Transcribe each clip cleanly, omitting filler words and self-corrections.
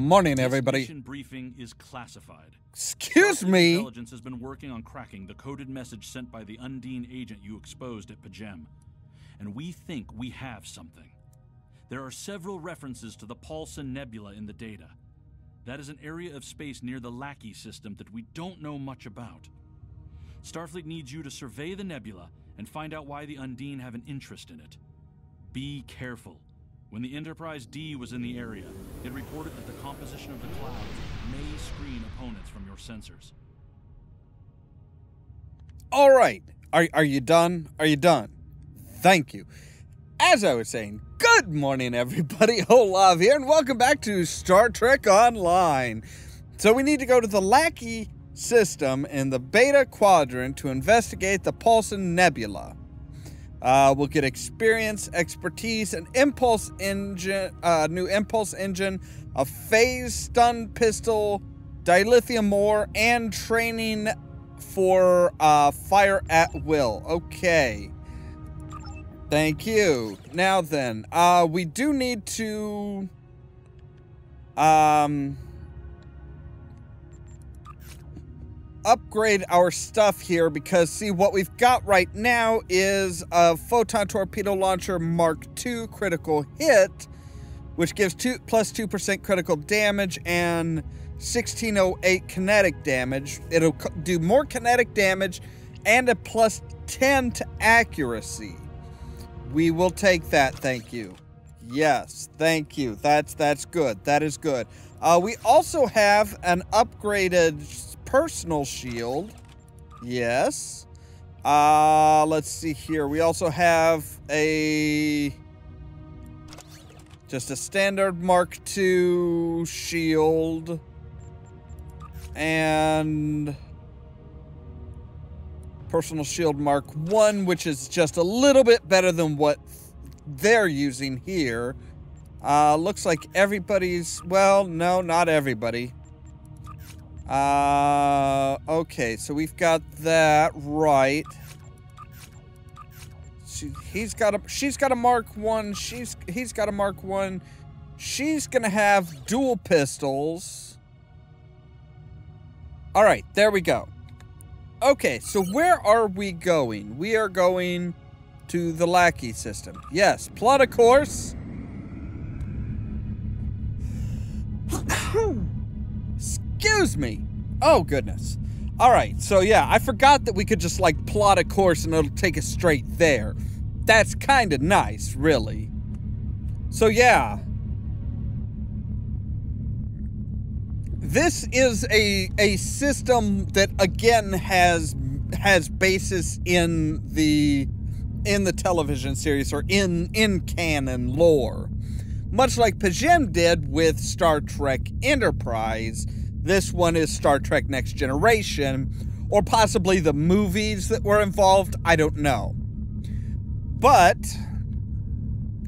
Morning, everybody. This mission briefing is classified. Excuse me. Intelligence has been working on cracking the coded message sent by the Undine agent you exposed at Pajem, and we think we have something. There are several references to the Paulson Nebula in the data. That is an area of space near the Lackey system that we don't know much about. Starfleet needs you to survey the nebula and find out why the Undine have an interest in it. Be careful. When the Enterprise D was in the area, it reported that the composition of the clouds may screen opponents from your sensors. All right. Are you done? Are you done? Thank you. As I was saying, good morning, everybody. Ollamh here, and welcome back to Star Trek Online. So we need to go to the Lackey system in the Beta Quadrant to investigate the Paulson Nebula. We'll get experience, expertise, an impulse engine, new impulse engine, a phase stun pistol, dilithium ore, and training for fire at will. Okay. Thank you. Now then, we do need to upgrade our stuff here, because see, what we've got right now is a photon torpedo launcher Mark II critical hit, which gives plus 2% critical damage and 1608 kinetic damage. It'll do more kinetic damage and a plus 10 to accuracy. We will take that, thank you. Yes, thank you. That's good. That is good. We also have an upgraded personal shield. Yes. Let's see here. We also have just a standard Mark II shield. And personal shield Mark I, which is just a little bit better than what they're using here. Looks like everybody's, well, no, not everybody. Okay, so we've got that right. She's got a Mark I, he's got a Mark I. She's gonna have dual pistols. Alright, there we go. Okay, so where are we going? We are going to the Lackey system. Yes, plot a course. Excuse me. Oh, goodness. All right, so yeah, I forgot that we could just, like, plot a course and it'll take us straight there. That's kind of nice, really. So, yeah. This is a system that, again, has basis in the television series, or in canon lore. Much like Pajem did with Star Trek Enterprise, this one is Star Trek Next Generation, or possibly the movies that were involved, I don't know. But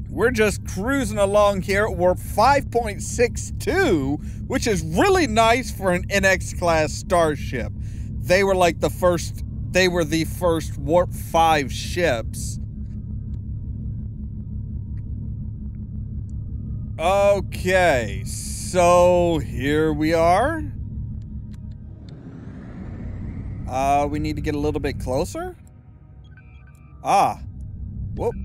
we're just cruising along here at warp 5.62, which is really nice for an NX class starship. They were like the first warp 5 ships. Okay, so here we are. We need to get a little bit closer. Whoop.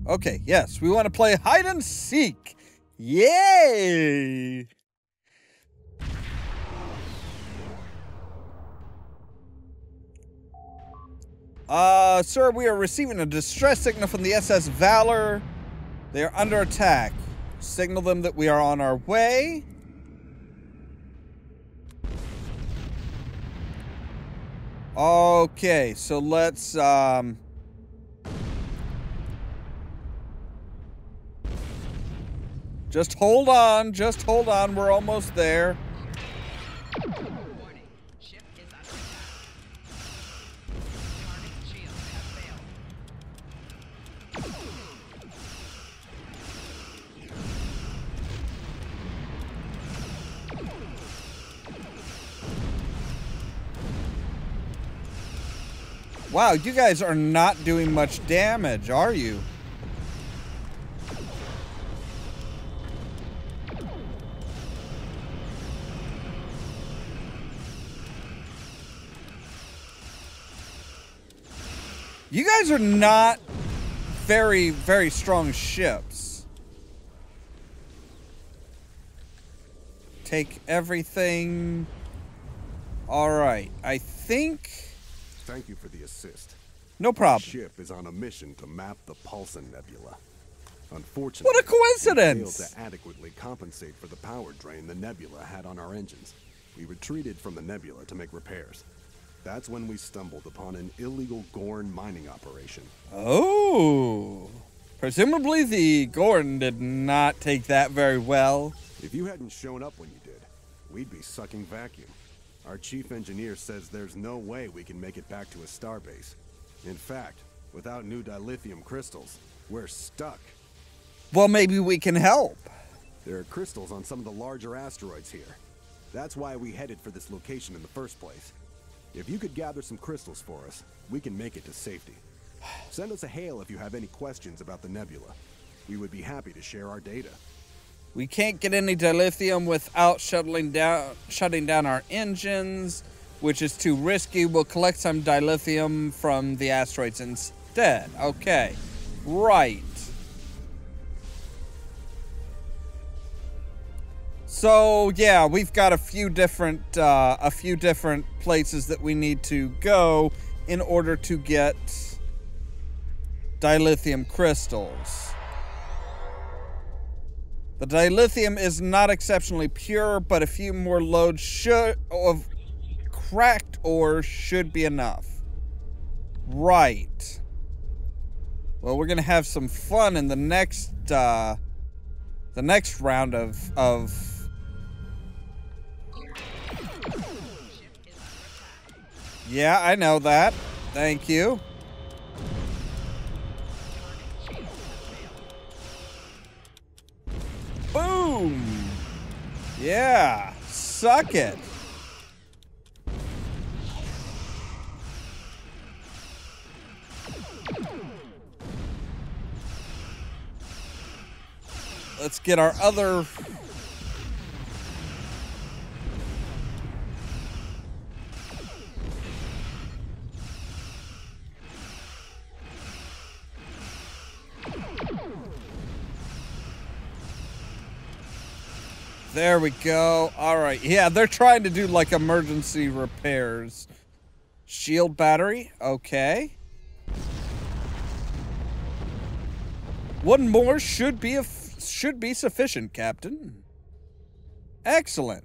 Okay, yes, we want to play hide and seek. Yay! Sir, we are receiving a distress signal from the SS Valor. They are under attack. Signal them that we are on our way. Okay, so let's, just hold on, we're almost there. Warning, ship is under attack. Target shields have failed. Wow, you guys are not doing much damage, are you? You guys are not very, very strong ships. Take everything. Alright, I think... Thank you for the assist. No problem. The ship is on a mission to map the Paulson Nebula. Unfortunately, what a coincidence! we failed to adequately compensate for the power drain the nebula had on our engines. We retreated from the nebula to make repairs. That's when we stumbled upon an illegal Gorn mining operation. Oh. Presumably the Gorn did not take that very well. If you hadn't shown up when you did, we'd be sucking vacuum. Our chief engineer says there's no way we can make it back to a starbase. In fact, without new dilithium crystals, we're stuck. Well, maybe we can help. There are crystals on some of the larger asteroids here. That's why we headed for this location in the first place. If you could gather some crystals for us, we can make it to safety. Send us a hail if you have any questions about the nebula. We would be happy to share our data. We can't get any dilithium without shutting down our engines, which is too risky. We'll collect some dilithium from the asteroids instead. Okay, right. So yeah, we've got a few different places that we need to go in order to get dilithium crystals. The dilithium is not exceptionally pure, but a few more loads of cracked ore should be enough. Right. Well, we're gonna have some fun in the next round of Yeah, I know that. Thank you. Boom! Yeah, suck it. Let's get our other... There we go. All right. Yeah, they're trying to do like emergency repairs. Shield battery. Okay. One more should be sufficient, Captain. Excellent.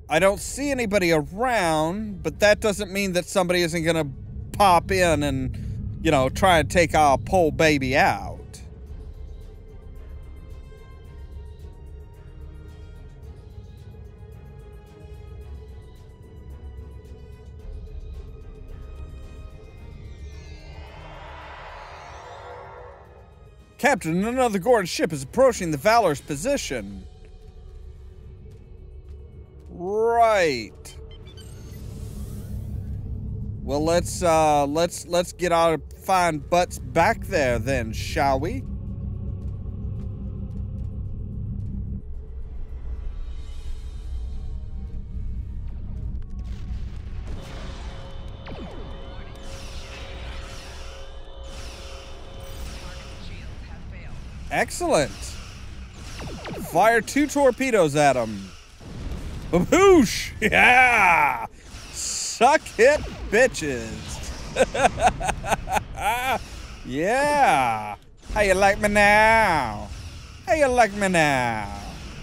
I don't see anybody around, but that doesn't mean that somebody isn't going to pop in and, you know, try and take our poor baby out. Captain, another Gorn ship is approaching the Valor's position. Right. Well, let's get our fine butts back there then, shall we? Excellent. Fire 2 torpedoes at him. Baboosh! Yeah! Suck it, bitches. Yeah. How you like me now? How you like me now?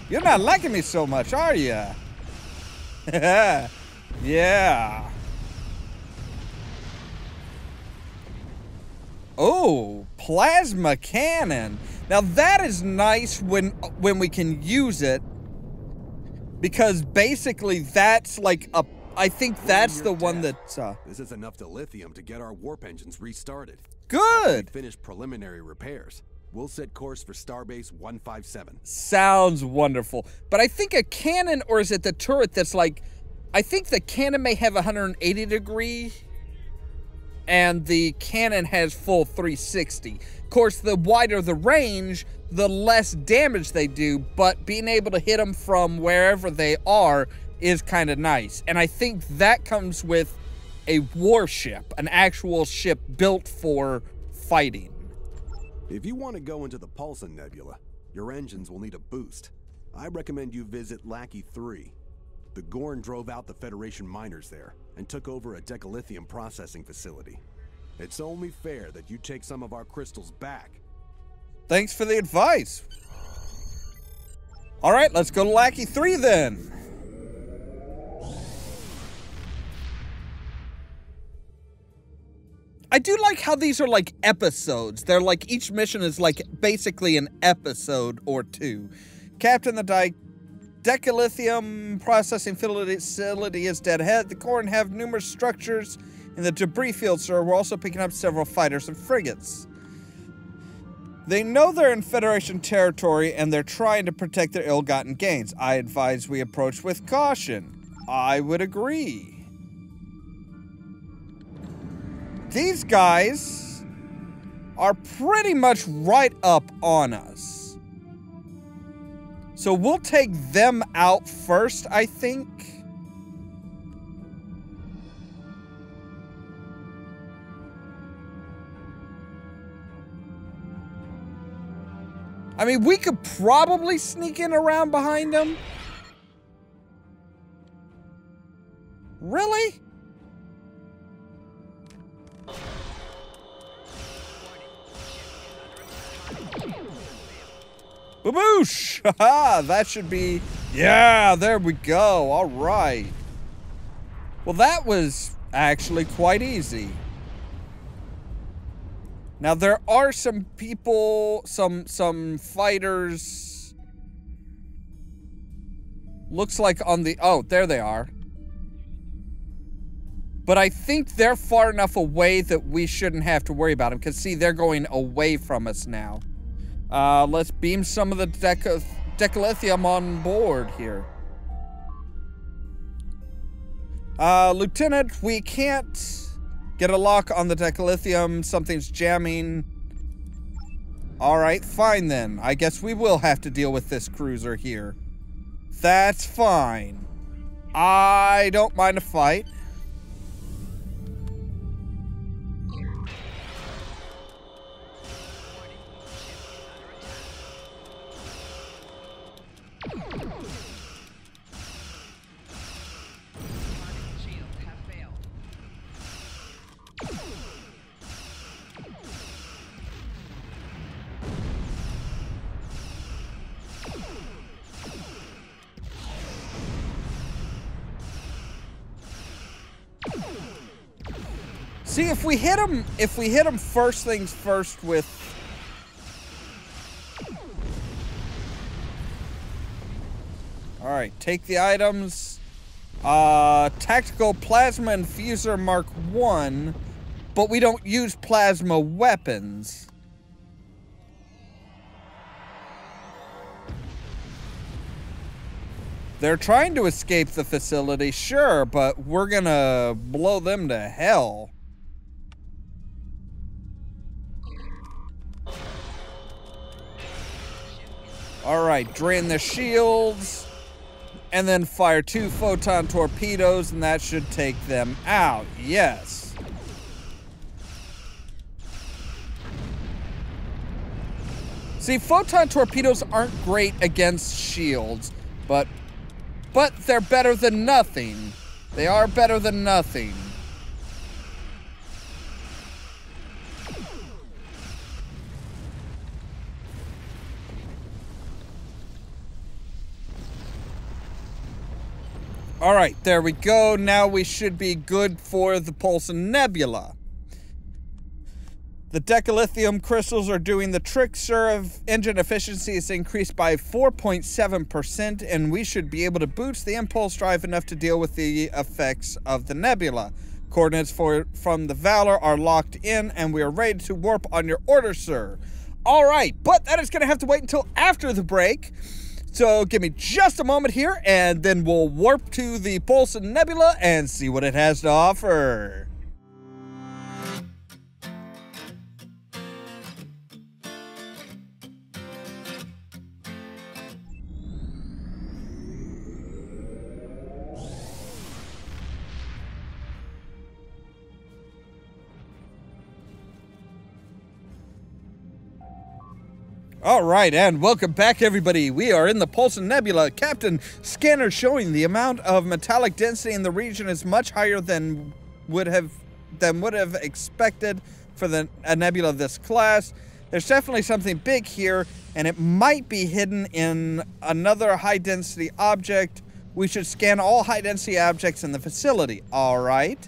You're not liking me so much, are you? Yeah. Oh, plasma cannon. Now that is nice when we can use it, because basically that's like a, I think that's the one that this is enough dilithium to get our warp engines restarted. Good. Finish preliminary repairs. We'll set course for Starbase 157. Sounds wonderful. But I think a cannon, or is it the turret that's like I think the cannon may have 180 degree, and the cannon has full 360. Of course, the wider the range, the less damage they do, but being able to hit them from wherever they are is kind of nice. And I think that comes with a warship, an actual ship built for fighting. If you want to go into the Paulson Nebula, your engines will need a boost. I recommend you visit Lackey 3. The Gorn drove out the Federation miners there and took over a decalithium processing facility. It's only fair that you take some of our crystals back. Thanks for the advice. All right, let's go to Lackey 3 then. I do like how these are like episodes. They're like, each mission is like basically an episode or two. Captain, the decalithium processing facility is dead ahead. The Gorn have numerous structures in the debris field, sir. We're also picking up several fighters and frigates. They know they're in Federation territory and they're trying to protect their ill-gotten gains. I advise we approach with caution. I would agree. These guys are pretty much right up on us. So we'll take them out first, I think. I mean, we could probably sneak in around behind them. Really? Baboosh! Haha, that should be... Yeah, there we go. All right. Well, that was actually quite easy. Now, there are some people, some fighters. Looks like on the... Oh, there they are. But I think they're far enough away that we shouldn't have to worry about them. Because, see, they're going away from us now. Let's beam some of the decalithium on board here. Lieutenant, we can't get a lock on the decalithium. Something's jamming. Alright, fine then. I guess we will have to deal with this cruiser here. That's fine. I don't mind a fight. See, if we hit him first things first with... Alright, take the items. Tactical Plasma Infuser Mark 1, but we don't use plasma weapons. They're trying to escape the facility, sure, but we're gonna blow them to hell. Alright, drain the shields, and then fire 2 photon torpedoes, and that should take them out. Yes. See, photon torpedoes aren't great against shields, but they're better than nothing. They are better than nothing. Alright, there we go. Now we should be good for the Paulson Nebula. The decalithium crystals are doing the trick, sir. Engine efficiency is increased by 4.7%, and we should be able to boost the impulse drive enough to deal with the effects of the nebula. Coordinates from the Valor are locked in, and we are ready to warp on your order, sir. Alright, but that is going to have to wait until after the break. So give me just a moment here, and then we'll warp to the Poulsen Nebula and see what it has to offer. Alright, and welcome back everybody. We are in the Poulsen Nebula. Captain Scanner showing the amount of metallic density in the region is much higher than would have expected for a nebula of this class. There's definitely something big here, and it might be hidden in another high-density object. We should scan all high-density objects in the facility. Alright.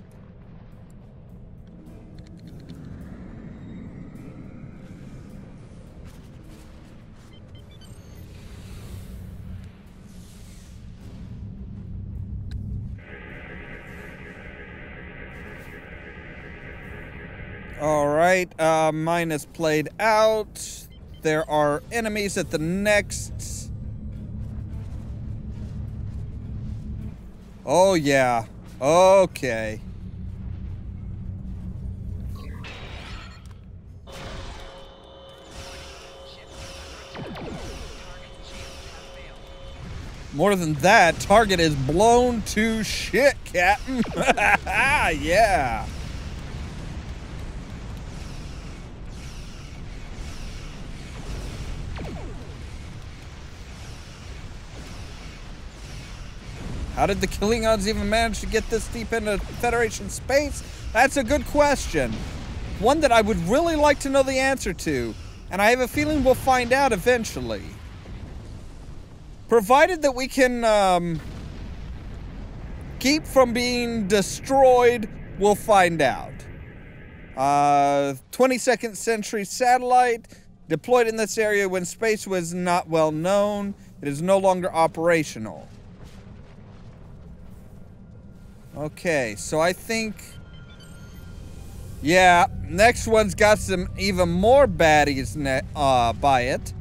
Alright, mine is played out. There are enemies at the next. Oh yeah, okay. More than that, target is blown to shit, Captain. Yeah. How did the Klingons even manage to get this deep into Federation space? That's a good question. One that I would really like to know the answer to, and I have a feeling we'll find out eventually. Provided that we can keep from being destroyed, we'll find out. 22nd century satellite deployed in this area when space was not well known. It is no longer operational. Okay, so I think, yeah, next one's got some even more baddies by it.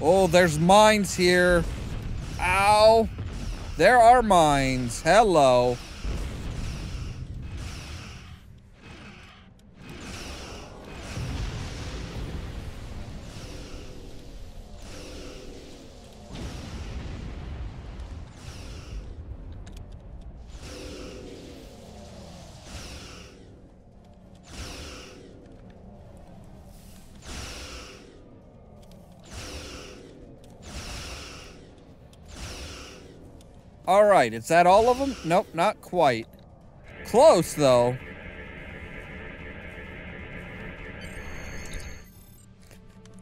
Oh, there's mines here. Ow. There are mines. Hello. Alright, is that all of them? Nope, not quite. Close, though.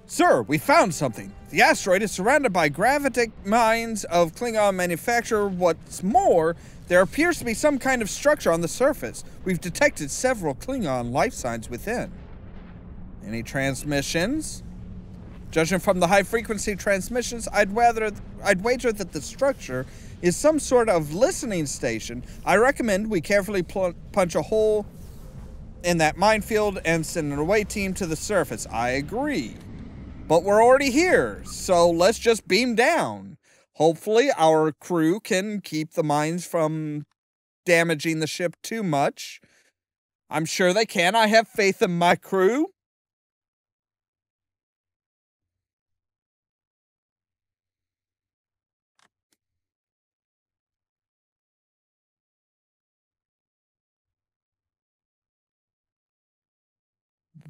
Sir, we found something. The asteroid is surrounded by gravitic mines of Klingon manufacture. What's more, there appears to be some kind of structure on the surface. We've detected several Klingon life signs within. Any transmissions? Judging from the high-frequency transmissions, I'd wager that the structure is some sort of listening station. I recommend we carefully punch a hole in that minefield and send an away team to the surface. I agree. But we're already here, so let's just beam down. Hopefully our crew can keep the mines from damaging the ship too much. I'm sure they can. I have faith in my crew.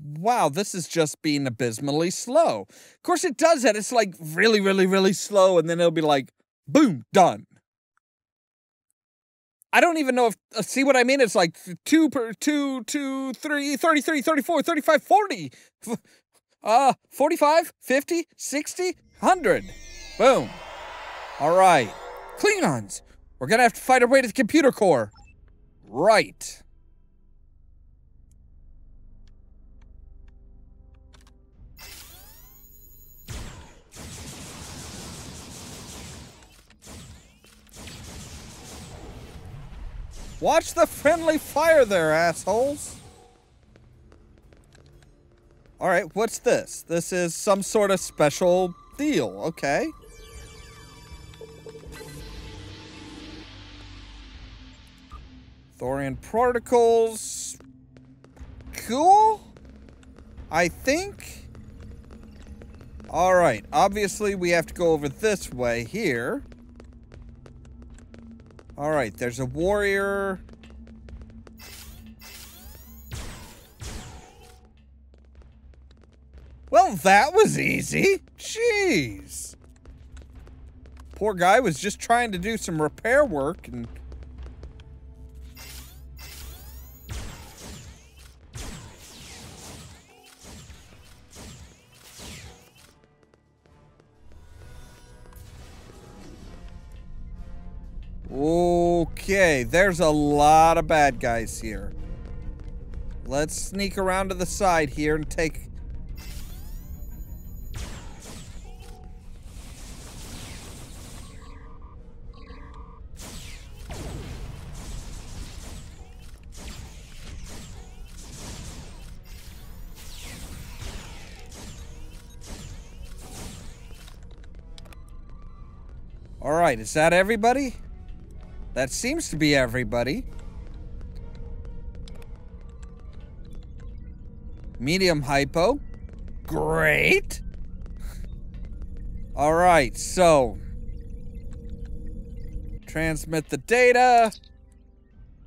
Wow, this is just being abysmally slow. Of course it does that. It's like really, really, really slow, and then it'll be like, boom, done. I don't even know if, see what I mean? It's like 2 per 2, 2, 3, 33, 34, 35, 40. 45, 50, 60, 100. Boom. All right. Klingons. We're gonna have to fight our way to the computer core. Right. Watch the friendly fire there, assholes. Alright, what's this? This is some sort of special deal, okay. Thorian particles. Cool? I think. Alright, obviously we have to go over this way here. Alright, there's a warrior. Well, that was easy. Jeez. Poor guy was just trying to do some repair work and... Okay, there's a lot of bad guys here. Let's sneak around to the side here and take... Alright, is that everybody? That seems to be everybody. Medium hypo. Great. Alright, so. Transmit the data.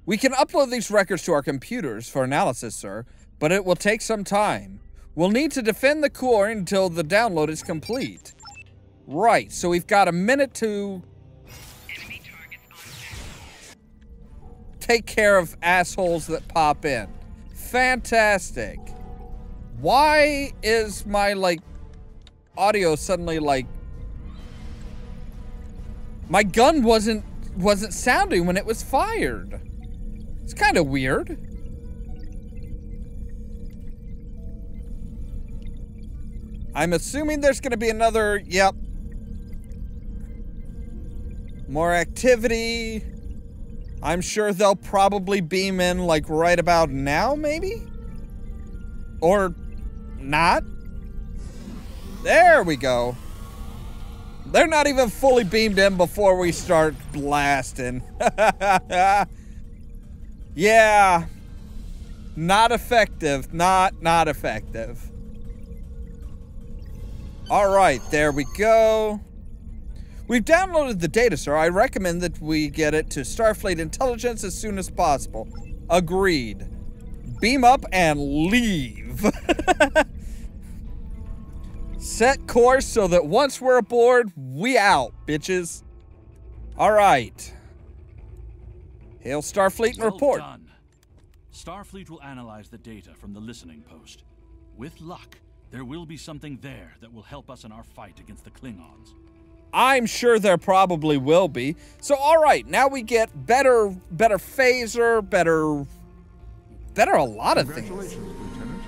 We can upload these records to our computers for analysis, sir, but it will take some time. We'll need to defend the core until the download is complete. Right, so we've got a minute to... take care of assholes that pop in. Fantastic. Why is my, like, audio suddenly, like... My gun wasn't sounding when it was fired. It's kind of weird. I'm assuming there's gonna be another, yep. More activity. I'm sure they'll probably beam in, like, right about now, maybe? Or not? There we go. They're not even fully beamed in before we start blasting. Yeah. Not effective. Not effective. Alright, there we go. We've downloaded the data, sir. I recommend that we get it to Starfleet Intelligence as soon as possible. Agreed. Beam up and leave. Set course so that once we're aboard, we out, bitches. Alright. Hail Starfleet and report. Well done. Starfleet will analyze the data from the listening post. With luck, there will be something there that will help us in our fight against the Klingons. I'm sure there probably will be. So, alright, now we get better phaser, better a lot of things. Lieutenant.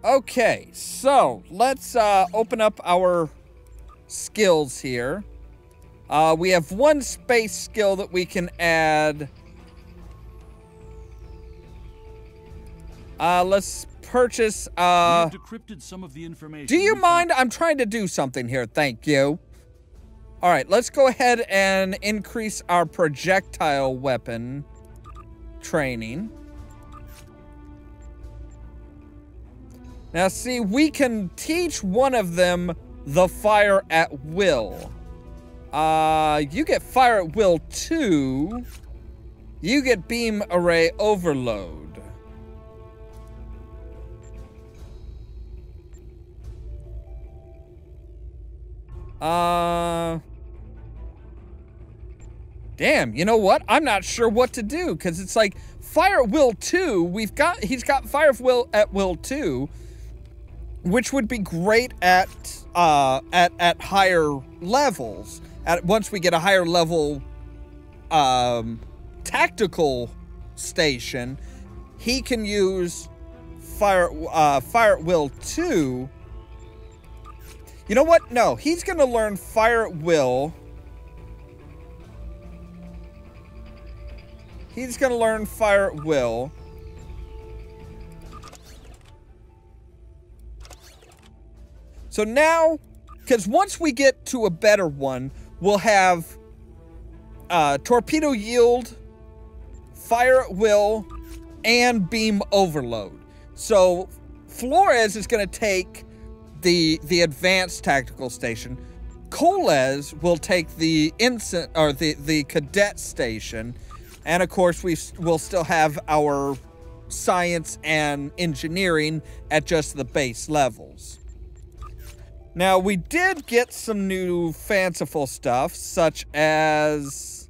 Okay, so let's open up our skills here. We have one space skill that we can add. Let's purchase, We've decrypted some of the information. Do you mind? I'm trying to do something here, thank you. Alright, let's go ahead and increase our projectile weapon training. Now see, we can teach one of them the fire at will. You get fire at will 2. You get beam array overload. Damn, you know what? I'm not sure what to do, because it's like fire at will 2, he's got fire at will 2, which would be great at higher levels. Once we get a higher level tactical station, he can use fire at will 2. You know what? No, he's gonna learn fire at will. He's going to learn fire at will. So now, because once we get to a better one, we'll have torpedo yield, fire at will, and beam overload. So Flores is going to take the advanced tactical station. Coles will take the the cadet station, and of course we'll still have our science and engineering at just the base levels. Now we did get some new fanciful stuff, such as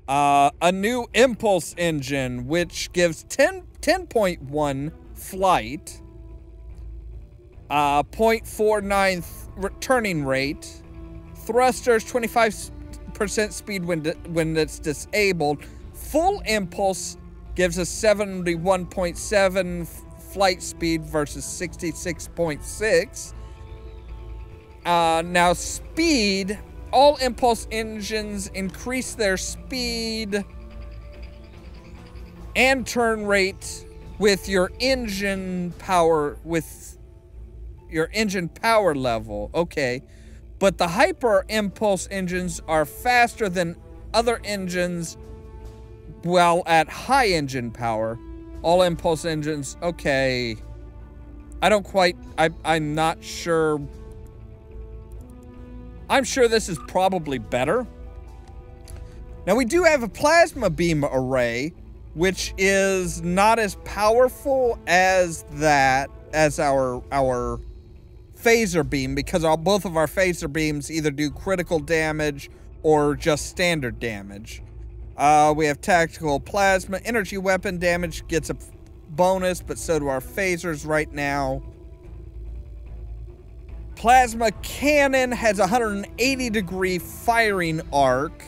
a new impulse engine, which gives 10.1 flight, 0.49 turning rate, thrusters 25% speed when it's disabled. Full impulse gives us 71.7 flight speed versus 66.6. Now speed, all impulse engines increase their speed and turn rate with your engine power level. Okay. But the hyper impulse engines are faster than other engines while at high engine power. All impulse engines, okay. I'm not sure. I'm sure this is probably better. Now we do have a plasma beam array, which is not as powerful as our phaser beam, because both of our phaser beams either do critical damage or just standard damage. We have tactical plasma. Energy weapon damage gets a bonus, but so do our phasers right now. Plasma cannon has a 180-degree firing arc,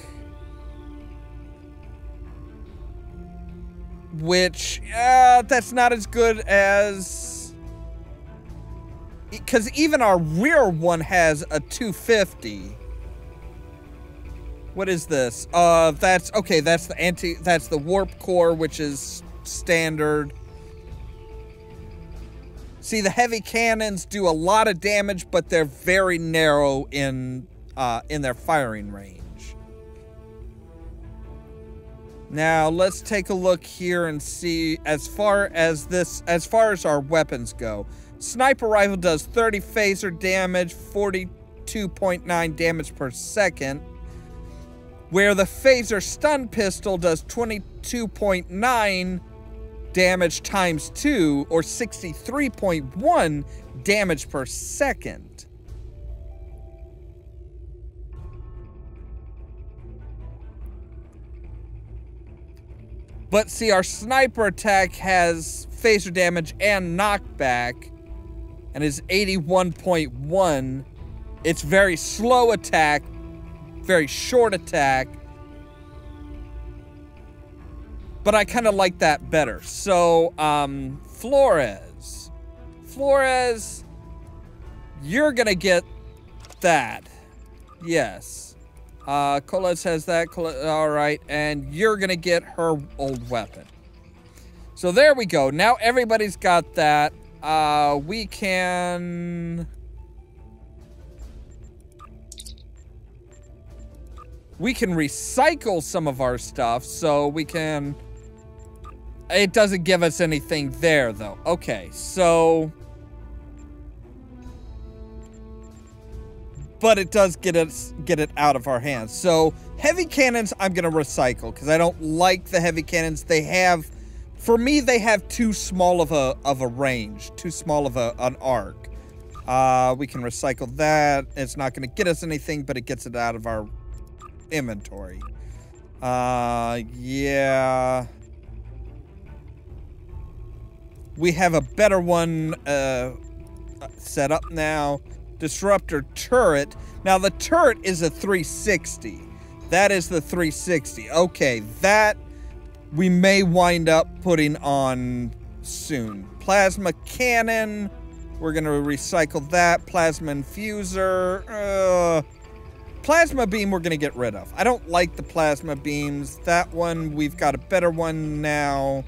which, that's not as good as... Because even our rear one has a 250. What is this? That's the warp core, which is standard. See, the heavy cannons do a lot of damage, but they're very narrow in their firing range. Now, let's take a look here and see as far as our weapons go. Sniper rifle does 30 phaser damage, 42.9 damage per second, where the phaser stun pistol does 22.9 damage times 2, or 63.1 damage per second. But see, our sniper attack has phaser damage and knockback, and is 81.1. It's very slow attack, very short attack. But I kind of like that better. So, Flores, you're gonna get that. Yes. Coles has that. All right, and you're gonna get her old weapon. So there we go. Now everybody's got that. We can recycle some of our stuff, so we can... It doesn't give us anything there, though. Okay, so... But it does get it out of our hands. So, heavy cannons I'm going to recycle, because I don't like the heavy cannons. They have... For me, they have too small of a range, too small of an arc. We can recycle that. It's not going to get us anything, but it gets it out of our inventory. Yeah. We have a better one set up now. Disruptor turret. Now, the turret is a 360. That is the 360. Okay, that... we may wind up putting on soon. Plasma cannon. We're going to recycle that. Plasma infuser. plasma beam we're going to get rid of. I don't like the plasma beams. That one, we've got a better one now.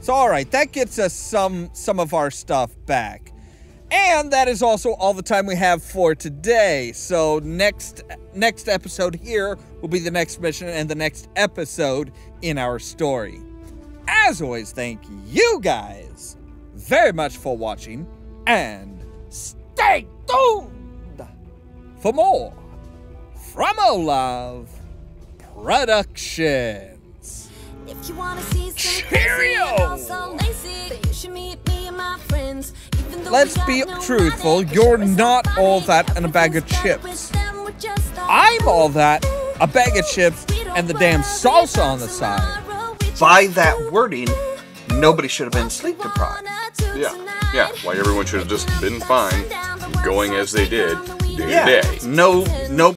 So, alright, that gets us some of our stuff back. And that is also all the time we have for today. So, next episode here will be the next mission and the next episode in our story. As always, thank you guys very much for watching, and stay tuned for more from Ollamh Productions. If you wanna see some Cheerio! crazy and also lazy, then you should meet me and my friends. Even though Let's we be got no truthful, money, you're sure it's not funny. all that and a bag of Everything's better chips. with them, we're just all I'm all that, ooh, a bag of chips, we don't and the damn worry salsa about on the side. tomorrow, we By just that do wording, nobody should have been what we sleep deprived. wanna do Yeah, tonight. yeah. Why everyone should have just been fine, going as they did, day to Yeah, day. no